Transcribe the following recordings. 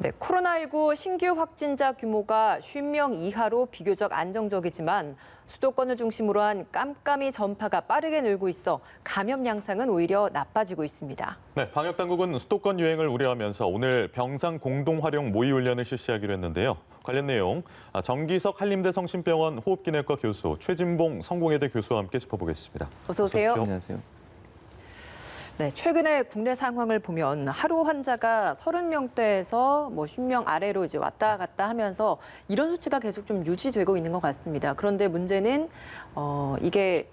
네, 코로나19 신규 확진자 규모가 50명 이하로 비교적 안정적이지만 수도권을 중심으로 한 깜깜이 전파가 빠르게 늘고 있어 감염 양상은 오히려 나빠지고 있습니다. 네, 방역당국은 수도권 유행을 우려하면서 오늘 병상 공동활용 모의훈련을 실시하기로 했는데요. 관련 내용 정기석 한림대 성심병원 호흡기내과 교수 최진봉 성공회대 교수와 함께 짚어보겠습니다. 어서 오세요. 안녕하세요. 네, 최근에 국내 상황을 보면 하루 환자가 30명대에서 50명 아래로 이제 왔다 갔다 하면서 이런 수치가 계속 좀 유지되고 있는 것 같습니다. 그런데 문제는 이게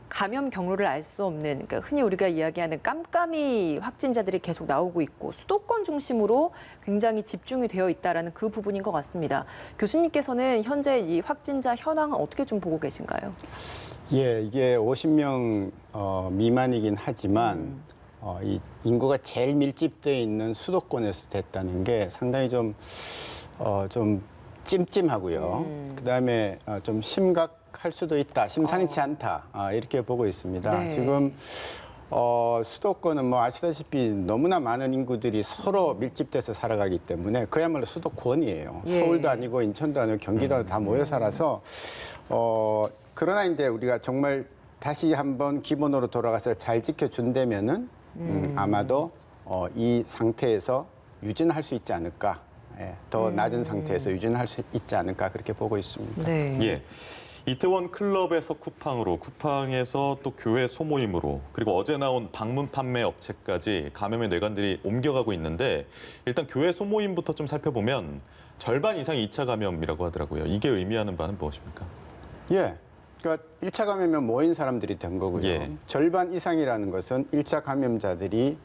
감염 경로를 알 수 없는, 그러니까 흔히 우리가 이야기하는 깜깜이 확진자들이 계속 나오고 있고 수도권 중심으로 굉장히 집중이 되어 있다라는 그 부분인 것 같습니다. 교수님께서는 현재 이 확진자 현황은 어떻게 좀 보고 계신가요? 예, 이게 50명 미만이긴 하지만 이 인구가 제일 밀집되어 있는 수도권에서 됐다는 게 상당히 좀 찜찜하고요. 그다음에 좀 심각할 수도 있다, 심상치 않다 이렇게 보고 있습니다. 네. 지금 수도권은 뭐 아시다시피 너무나 많은 인구들이 서로 밀집돼서 살아가기 때문에 그야말로 수도권이에요. 예. 서울도 아니고 인천도 아니고 경기도 다 모여 살아서 그러나 이제 우리가 정말 다시 한번 기본으로 돌아가서 잘 지켜준다면은 아마도 이 상태에서 유진할 수 있지 않을까. 예, 더 낮은 상태에서 유진할 수 있지 않을까 그렇게 보고 있습니다. 네. 예. 이태원 클럽에서 쿠팡으로, 쿠팡에서 또 교회 소모임으로, 그리고 어제 나온 방문 판매 업체까지 감염의 뇌관들이 옮겨가고 있는데 일단 교회 소모임부터 좀 살펴보면 절반 이상이 2차 감염이라고 하더라고요. 이게 의미하는 바는 무엇입니까? 예. 그러니까 1차 감염면 모인 사람들이 된 거고요. 예. 절반 이상이라는 것은 1차 감염자들이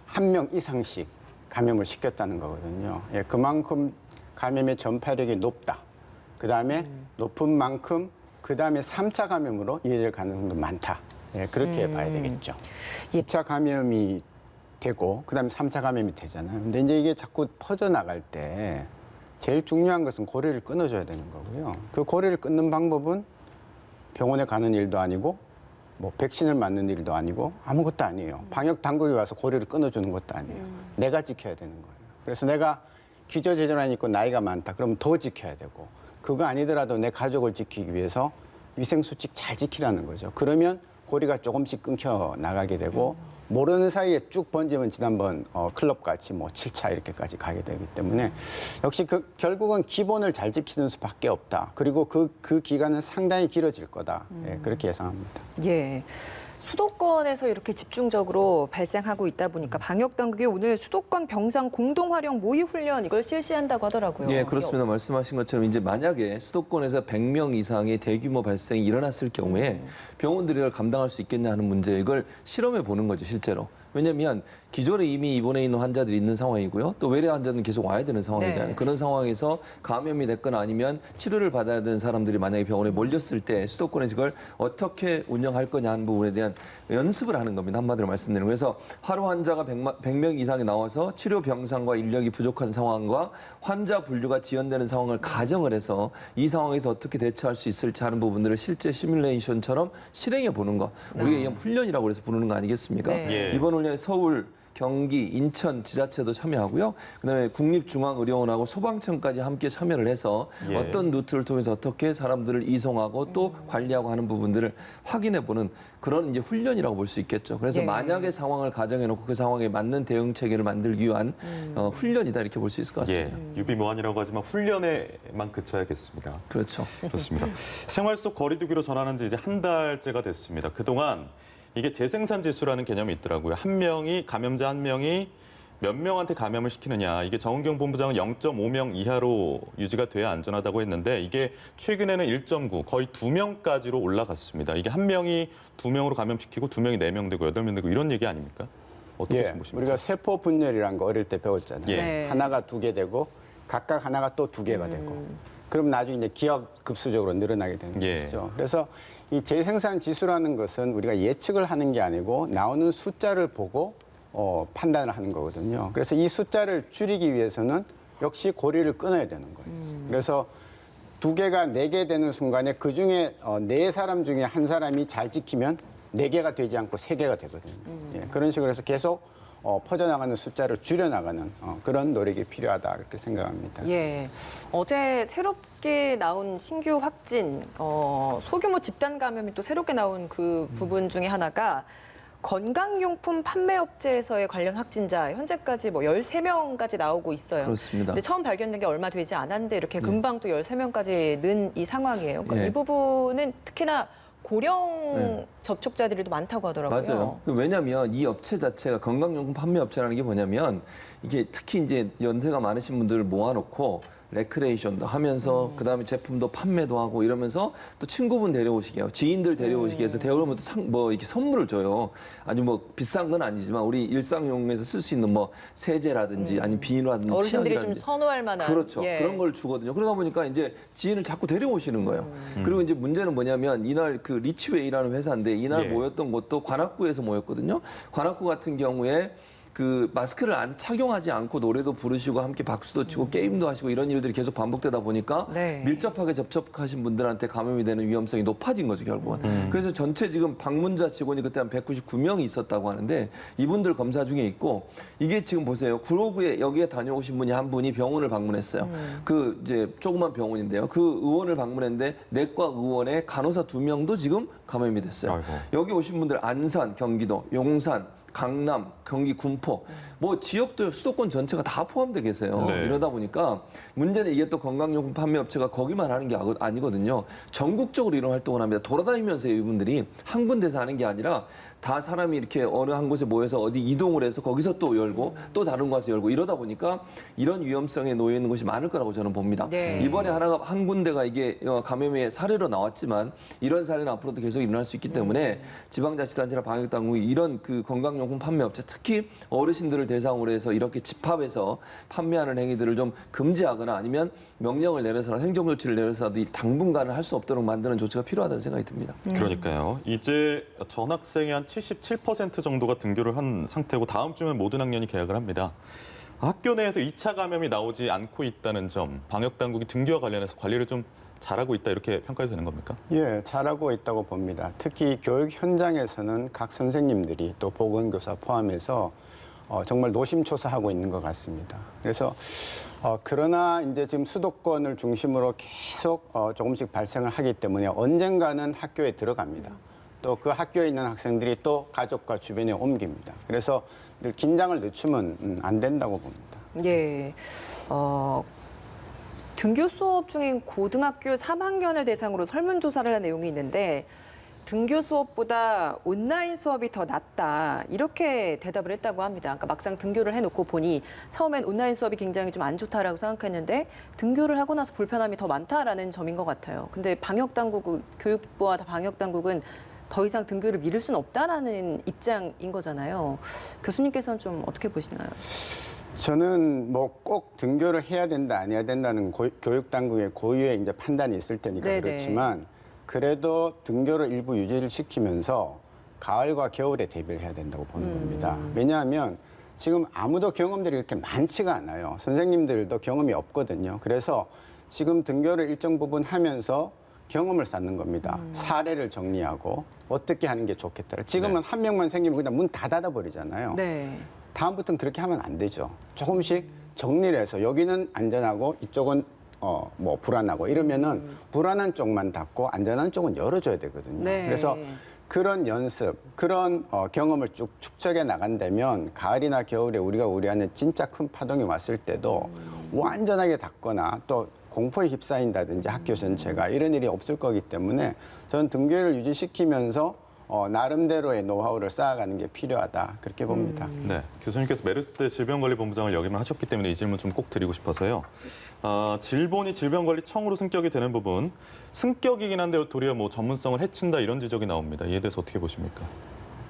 1명 이상씩 감염을 시켰다는 거거든요. 예, 그만큼 감염의 전파력이 높다. 그다음에 높은 만큼 그다음에 3차 감염으로 이어질 가능성도 많다. 예, 그렇게 봐야 되겠죠. 2차 감염이 되고 그다음에 3차 감염이 되잖아요. 근데 이제 이게 자꾸 퍼져나갈 때 제일 중요한 것은 고리를 끊어줘야 되는 거고요. 그 고리를 끊는 방법은 병원에 가는 일도 아니고 뭐 백신을 맞는 일도 아니고 아무것도 아니에요. 방역 당국이 와서 고리를 끊어주는 것도 아니에요. 내가 지켜야 되는 거예요. 그래서 내가 기저질환이 있고 나이가 많다. 그러면 더 지켜야 되고 그거 아니더라도 내 가족을 지키기 위해서 위생수칙 잘 지키라는 거죠. 그러면 고리가 조금씩 끊겨 나가게 되고 모르는 사이에 쭉 번지면 지난번 클럽같이 뭐 7차 이렇게까지 가게 되기 때문에 역시 결국은 기본을 잘 지키는 수밖에 없다. 그리고 그 기간은 상당히 길어질 거다. 예, 그렇게 예상합니다. 예. 수도권에서 이렇게 집중적으로 발생하고 있다 보니까 방역당국이 오늘 수도권 병상 공동활용 모의훈련 이걸 실시한다고 하더라고요. 예, 그렇습니다. 말씀하신 것처럼 이제 만약에 수도권에서 100명 이상의 대규모 발생이 일어났을 경우에 병원들이 이걸 감당할 수 있겠냐 하는 문제, 이걸 실험해 보는 거죠, 실제로. 왜냐하면 기존에 이미 입원해 있는 환자들이 있는 상황이고요. 또 외래 환자는 계속 와야 되는 상황이잖아요. 네. 그런 상황에서 감염이 됐거나 아니면 치료를 받아야 되는 사람들이 만약에 병원에 몰렸을 때 수도권에서 이걸 어떻게 운영할 거냐 하는 부분에 대한 연습을 하는 겁니다. 한마디로 말씀드리면. 그래서 하루 환자가 100명 이상이 나와서 치료 병상과 인력이 부족한 상황과 환자 분류가 지연되는 상황을 가정을 해서 이 상황에서 어떻게 대처할 수 있을지 하는 부분들을 실제 시뮬레이션처럼 실행해 보는 거. 우리가 이게 훈련이라고 해서 부르는 거 아니겠습니까? 네. 예. 이번 훈련에 서울, 경기, 인천 지자체도 참여하고요. 그다음에 국립중앙의료원하고 소방청까지 함께 참여를 해서 예. 어떤 루트를 통해서 어떻게 사람들을 이송하고 또 관리하고 하는 부분들을 확인해보는 그런 이제 훈련이라고 볼 수 있겠죠. 그래서 예. 만약의 상황을 가정해놓고 그 상황에 맞는 대응 체계를 만들기 위한 훈련이다 이렇게 볼 수 있을 것 예, 같습니다. 유비무환이라고 하지만 훈련에만 그쳐야겠습니다. 그렇죠. 좋습니다. 생활 속 거리두기로 전환한 지 이제 한 달째가 됐습니다. 그동안 이게 재생산 지수라는 개념이 있더라고요. 감염자 한 명이 몇 명한테 감염을 시키느냐. 이게 정은경 본부장은 0.5명 이하로 유지가 돼야 안전하다고 했는데 이게 최근에는 1.9, 거의 2명까지로 올라갔습니다. 이게 한 명이 2명으로 감염시키고 2명이 4명 되고 8명 되고 이런 얘기 아닙니까? 어떻게 예, 보십니까? 우리가 세포 분열이라는 거 어릴 때 배웠잖아요. 예. 네. 하나가 2개 되고 각각 하나가 또 2개가 되고 그럼 나중에 이제 기하급수적으로 늘어나게 되는 예. 것이죠. 그래서 이 재생산 지수라는 것은 우리가 예측을 하는 게 아니고 나오는 숫자를 보고 판단을 하는 거거든요. 그래서 이 숫자를 줄이기 위해서는 역시 고리를 끊어야 되는 거예요. 그래서 2개가 4개 되는 순간에 그중에 4사람 중에 한 사람이 잘 지키면 4개가 되지 않고 3개가 되거든요. 예, 그런 식으로 해서 계속 퍼져나가는 숫자를 줄여나가는 그런 노력이 필요하다 그렇게 생각합니다. 예. 어제 새롭게 나온 신규 확진, 소규모 집단 감염이 또 새롭게 나온 그 부분 중에 하나가 건강용품 판매업체에서의 관련 확진자 현재까지 뭐 13명까지 나오고 있어요. 그렇습니다. 근데 처음 발견된 게 얼마 되지 않았는데 이렇게 금방 또 13명까지 는 이 상황이에요. 그러니까 예. 이 부분은 특히나 고령 접촉자들이 또 많다고 하더라고요. 맞아요. 왜냐하면 이 업체 자체가 건강용품 판매 업체라는 게 뭐냐면 이게 특히 이제 연세가 많으신 분들을 모아놓고 레크레이션도 하면서 그다음에 제품도 판매도 하고 이러면서 또 친구분 데려오시게 하고 지인들 데려오시게 해서 데려오면 또 이렇게 선물을 줘요. 아주 뭐 비싼 건 아니지만 우리 일상용에서 쓸 수 있는 뭐 세제라든지 아니면 비누라든지 어르신들이 좀 치약이라든지 선호할 만한 그렇죠. 예. 그런 걸 주거든요. 그러다 보니까 이제 지인을 자꾸 데려오시는 거예요. 그리고 이제 문제는 뭐냐면 이날 그 리치웨이라는 회사인데 이날 예. 모였던 곳도 관악구에서 모였거든요. 관악구 같은 경우에 그 마스크를 안 착용하지 않고 노래도 부르시고 함께 박수도 치고 게임도 하시고 이런 일들이 계속 반복되다 보니까 네. 밀접하게 접촉하신 분들한테 감염이 되는 위험성이 높아진 거죠, 결국은. 그래서 전체 지금 방문자 직원이 그때 한 199명이 있었다고 하는데 이분들 검사 중에 있고 이게 지금 보세요. 구로구에 여기에 다녀오신 분이 한 분이 병원을 방문했어요. 그 이제 조그만 병원인데요. 그 의원을 방문했는데 내과 의원의 간호사 2명도 지금 감염이 됐어요. 아이고. 여기 오신 분들 안산, 경기도, 용산, 강남, 경기 군포, 뭐 지역도 수도권 전체가 다 포함되어 계세요. 네. 이러다 보니까 문제는 이게 또 건강용품 판매업체가 거기만 하는 게 아니거든요. 전국적으로 이런 활동을 합니다. 돌아다니면서 이분들이 한 군데서 하는 게 아니라 다 사람이 이렇게 어느 한 곳에 모여서 어디 이동을 해서 거기서 또 열고 또 다른 곳에서 열고 이러다 보니까 이런 위험성에 놓여 있는 곳이 많을 거라고 저는 봅니다. 네. 이번에 하나가 한 군데가 이게 감염의 사례로 나왔지만 이런 사례는 앞으로도 계속 일어날 수 있기 때문에 지방자치단체나 방역당국이 이런 그 건강용품 판매업체 특히 어르신들을 대상으로 해서 이렇게 집합해서 판매하는 행위들을 좀 금지하거나 아니면 명령을 내려서라도 행정조치를 내려서라도 당분간은 할 수 없도록 만드는 조치가 필요하다는 생각이 듭니다. 그러니까요. 이제 전학생의 한 77% 정도가 등교를 한 상태고 다음 주면 모든 학년이 개학을 합니다. 학교 내에서 2차 감염이 나오지 않고 있다는 점, 방역 당국이 등교와 관련해서 관리를 좀 잘하고 있다 이렇게 평가해도 되는 겁니까? 예, 잘하고 있다고 봅니다. 특히 교육 현장에서는 각 선생님들이 또 보건교사 포함해서 정말 노심초사하고 있는 것 같습니다. 그래서 그러나 이제 지금 수도권을 중심으로 계속 조금씩 발생을 하기 때문에 언젠가는 학교에 들어갑니다. 또 그 학교에 있는 학생들이 또 가족과 주변에 옮깁니다. 그래서 늘 긴장을 늦추면 안 된다고 봅니다. 예. 등교 수업 중인 고등학교 3학년을 대상으로 설문조사를 한 내용이 있는데 등교 수업보다 온라인 수업이 더 낫다 이렇게 대답을 했다고 합니다. 그러니까 막상 등교를 해놓고 보니 처음엔 온라인 수업이 굉장히 좀 안 좋다라고 생각했는데 등교를 하고 나서 불편함이 더 많다라는 점인 것 같아요. 근데 교육부와 방역당국은 더 이상 등교를 미룰 수는 없다라는 입장인 거잖아요. 교수님께서는 좀 어떻게 보시나요? 저는 뭐 꼭 등교를 해야 된다, 안 해야 된다는 교육 당국의 고유의 이제 판단이 있을 테니까 네네. 그렇지만 그래도 등교를 일부 유지를 시키면서 가을과 겨울에 대비를 해야 된다고 보는 겁니다. 왜냐하면 지금 아무도 경험들이 그렇게 많지가 않아요. 선생님들도 경험이 없거든요. 그래서 지금 등교를 일정 부분 하면서 경험을 쌓는 겁니다. 사례를 정리하고 어떻게 하는 게 좋겠다. 지금은 한 명만 생기면 그냥 문 다 닫아버리잖아요. 네. 다음부터는 그렇게 하면 안 되죠. 조금씩 정리를 해서 여기는 안전하고 이쪽은 뭐 불안하고 이러면은 불안한 쪽만 닫고 안전한 쪽은 열어줘야 되거든요. 네. 그래서 그런 연습, 그런 경험을 쭉 축적해 나간다면 가을이나 겨울에 우리가 우려하는 진짜 큰 파동이 왔을 때도 완전하게 닫거나 또 공포에 휩싸인다든지 학교 전체가 이런 일이 없을 거기 때문에 저는 등교를 유지시키면서 나름대로의 노하우를 쌓아가는 게 필요하다 그렇게 봅니다. 네, 교수님께서 메르스 때 질병관리본부장을 역임을 하셨기 때문에 이 질문 좀 꼭 드리고 싶어서요. 질본이 질병관리청으로 승격이 되는 부분, 승격이긴 한데 도리어 뭐 전문성을 해친다 이런 지적이 나옵니다. 이에 대해서 어떻게 보십니까?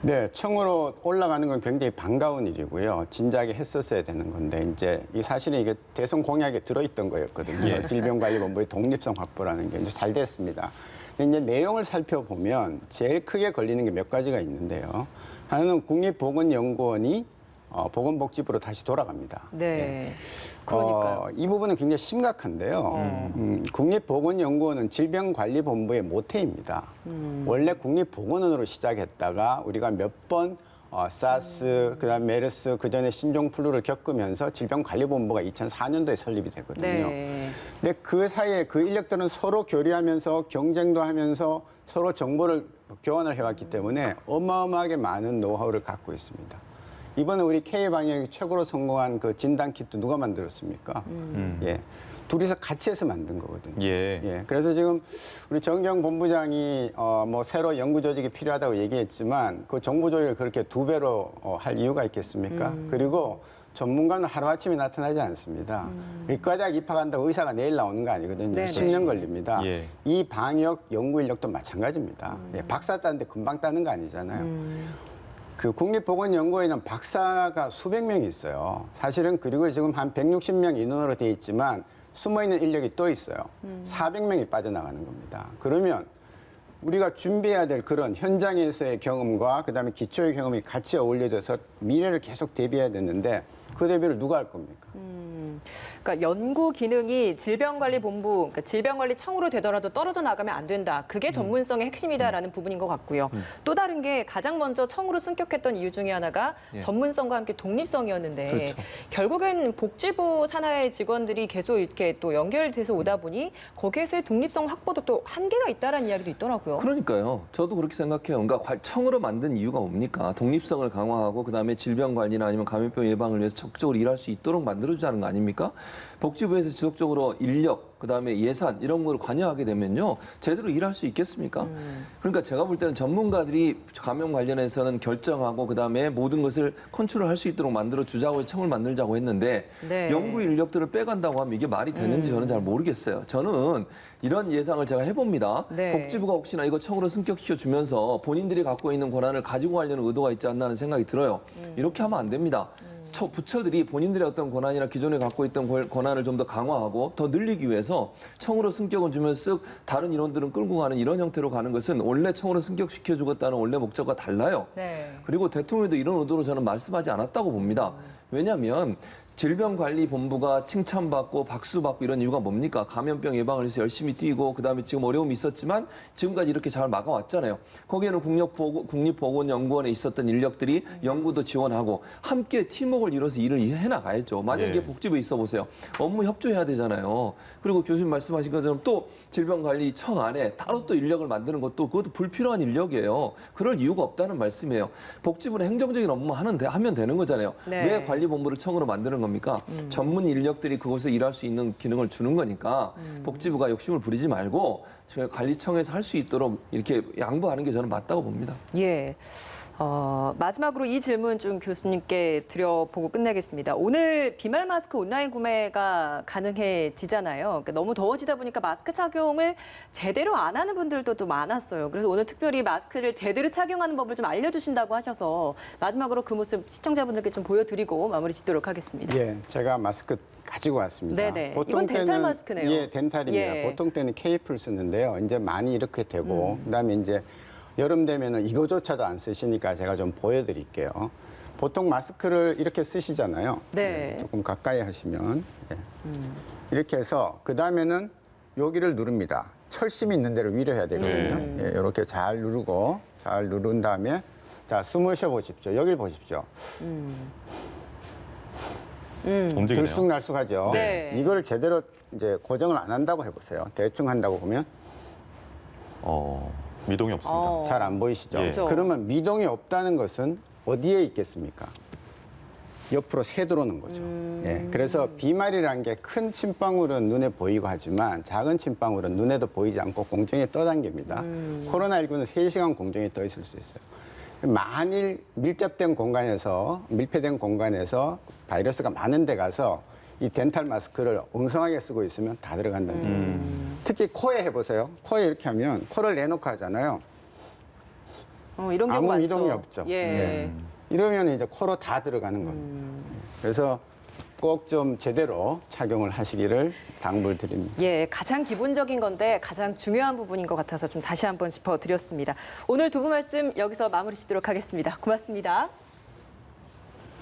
네, 청으로 올라가는 건 굉장히 반가운 일이고요. 진작에 했었어야 되는 건데 이제 이 사실은 이게 대선 공약에 들어있던 거였거든요. 예. 질병관리본부의 독립성 확보라는 게 이제 잘 됐습니다. 근데 이제 내용을 살펴보면 제일 크게 걸리는 게 몇 가지가 있는데요. 하나는 국립보건연구원이 보건복지부로 다시 돌아갑니다. 네. 그러니까요. 이 부분은 굉장히 심각한데요. 국립보건연구원은 질병관리본부의 모태입니다. 원래 국립보건원으로 시작했다가 우리가 몇 번 사스, 그다음 메르스, 그 전에 신종플루를 겪으면서 질병관리본부가 2004년도에 설립이 되거든요. 네. 근데 그 사이에 그 인력들은 서로 교류하면서 경쟁도 하면서 서로 정보를 교환을 해왔기 때문에 어마어마하게 많은 노하우를 갖고 있습니다. 이번에 우리 K방역이 최고로 성공한 그 진단키트 누가 만들었습니까? 예. 둘이서 같이 해서 만든 거거든요. 예. 그래서 지금 우리 정경 본부장이 뭐 새로 연구 조직이 필요하다고 얘기했지만 그 정보 조직을 그렇게 2배로 할 이유가 있겠습니까? 그리고 전문가는 하루아침에 나타나지 않습니다. 의과대학 입학한다고 의사가 내일 나오는 거 아니거든요. 네네. 10년 걸립니다. 예. 이 방역 연구 인력도 마찬가지입니다. 예, 박사 따는데 금방 따는 거 아니잖아요. 그 국립보건연구원에는 박사가 수백 명이 있어요. 사실은 그리고 지금 한 160명 인원으로 돼 있지만 숨어있는 인력이 또 있어요. 400명이 빠져나가는 겁니다. 그러면 우리가 준비해야 될 그런 현장에서의 경험과 그다음에 기초의 경험이 같이 어울려져서 미래를 계속 대비해야 되는데 그 대비를 누가 할 겁니까? 그러니까 연구 기능이 질병관리본부, 그러니까 질병관리청으로 되더라도 떨어져 나가면 안 된다. 그게 전문성의 핵심이다라는 부분인 것 같고요. 또 다른 게 가장 먼저 청으로 승격했던 이유 중에 하나가 전문성과 함께 독립성이었는데 그렇죠. 결국엔 복지부 산하의 직원들이 계속 이렇게 또 연결돼서 오다 보니 거기에서의 독립성 확보도 또 한계가 있다라는 이야기도 있더라고요. 그러니까요. 저도 그렇게 생각해요. 그러니까 청으로 만든 이유가 뭡니까? 독립성을 강화하고 그다음에 질병 관리나 아니면 감염병 예방을 위해서 적극적으로 일할 수 있도록 만들어주자는 거 아닙니까? 복지부에서 지속적으로 인력, 그다음에 예산 이런 걸 관여하게 되면요. 제대로 일할 수 있겠습니까? 그러니까 제가 볼 때는 전문가들이 감염 관련해서는 결정하고 그다음에 모든 것을 컨트롤할 수 있도록 만들어 주자고 청을 만들자고 했는데 네. 연구 인력들을 빼간다고 하면 이게 말이 되는지 저는 잘 모르겠어요. 저는 이런 예상을 제가 해봅니다. 네. 복지부가 혹시나 이거 청으로 승격시켜 주면서 본인들이 갖고 있는 권한을 가지고 가려는 의도가 있지 않나 하는 생각이 들어요. 이렇게 하면 안 됩니다. 부처들이 본인들의 어떤 권한이나 기존에 갖고 있던 권한을 좀 더 강화하고 더 늘리기 위해서 청으로 승격을 주면 쓱 다른 인원들은 끌고 가는 이런 형태로 가는 것은 원래 청으로 승격시켜 주겠다는 원래 목적과 달라요. 네. 그리고 대통령도 이런 의도로 저는 말씀하지 않았다고 봅니다. 왜냐하면 질병관리본부가 칭찬받고 박수받고 이런 이유가 뭡니까? 감염병 예방을 위해서 열심히 뛰고 그다음에 지금 어려움이 있었지만 지금까지 이렇게 잘 막아왔잖아요. 거기에는 국립보건연구원에 있었던 인력들이 연구도 지원하고 함께 팀워크를 이뤄서 일을 해나가야죠. 만약에 예. 복지부에 있어 보세요. 업무 협조해야 되잖아요. 그리고 교수님 말씀하신 것처럼 또 질병관리청 안에 따로 또 인력을 만드는 것도 그것도 불필요한 인력이에요. 그럴 이유가 없다는 말씀이에요. 복지부는 행정적인 업무 하면 되는 거잖아요. 네. 왜 관리본부를 청으로 만드는 겁니까? 전문 인력들이 그곳에서 일할 수 있는 기능을 주는 거니까 복지부가 욕심을 부리지 말고 관리청에서 할 수 있도록 이렇게 양보하는 게 저는 맞다고 봅니다. 예. 마지막으로 이 질문 좀 교수님께 드려보고 끝내겠습니다. 오늘 비말 마스크 온라인 구매가 가능해지잖아요. 그러니까 너무 더워지다 보니까 마스크 착용을 제대로 안 하는 분들도 또 많았어요. 그래서 오늘 특별히 마스크를 제대로 착용하는 법을 좀 알려주신다고 하셔서 마지막으로 그 모습 시청자분들께 좀 보여드리고 마무리 짓도록 하겠습니다. 예, 제가 마스크 가지고 왔습니다. 네네. 이건 덴탈 마스크네요. 예, 덴탈입니다. 예. 보통 때는 케이프를 쓰는데요. 이제 많이 이렇게 되고 그다음에 이제 여름 되면은 이거조차도 안 쓰시니까 제가 좀 보여드릴게요. 보통 마스크를 이렇게 쓰시잖아요. 네. 조금 가까이 하시면 이렇게 해서 그 다음에는 여기를 누릅니다. 철심이 있는 데를 위로 해야 되거든요. 예, 이렇게 잘 누르고 잘 누른 다음에 자 숨을 쉬어 보십시오. 여길 보십시오. 움직이네요. 들쑥날쑥하죠. 네. 이걸 제대로 이제 고정을 안 한다고 해보세요. 대충 한다고 보면 미동이 없습니다. 잘 안 보이시죠? 예. 그렇죠. 그러면 미동이 없다는 것은 어디에 있겠습니까? 옆으로 새 들어오는 거죠. 예, 그래서 비말이라는 게 큰 침방울은 눈에 보이고 하지만 작은 침방울은 눈에도 보이지 않고 공중에 떠당깁니다. 코로나19는 3시간 공중에 떠 있을 수 있어요. 만일 밀접된 공간에서 밀폐된 공간에서 바이러스가 많은 데 가서 이 덴탈 마스크를 엉성하게 쓰고 있으면 다 들어간다는 거예요. 특히 코에 해보세요. 코에 이렇게 하면 코를 내놓고 하잖아요. 이런 경우 아무 많죠. 미동이 없죠. 예. 이러면 이제 코로 다 들어가는 겁니다. 그래서 꼭 좀 제대로 착용을 하시기를 당부를 드립니다. 예, 가장 기본적인 건데 가장 중요한 부분인 것 같아서 좀 다시 한번 짚어드렸습니다. 오늘 두 분 말씀 여기서 마무리 짓도록 하겠습니다. 고맙습니다.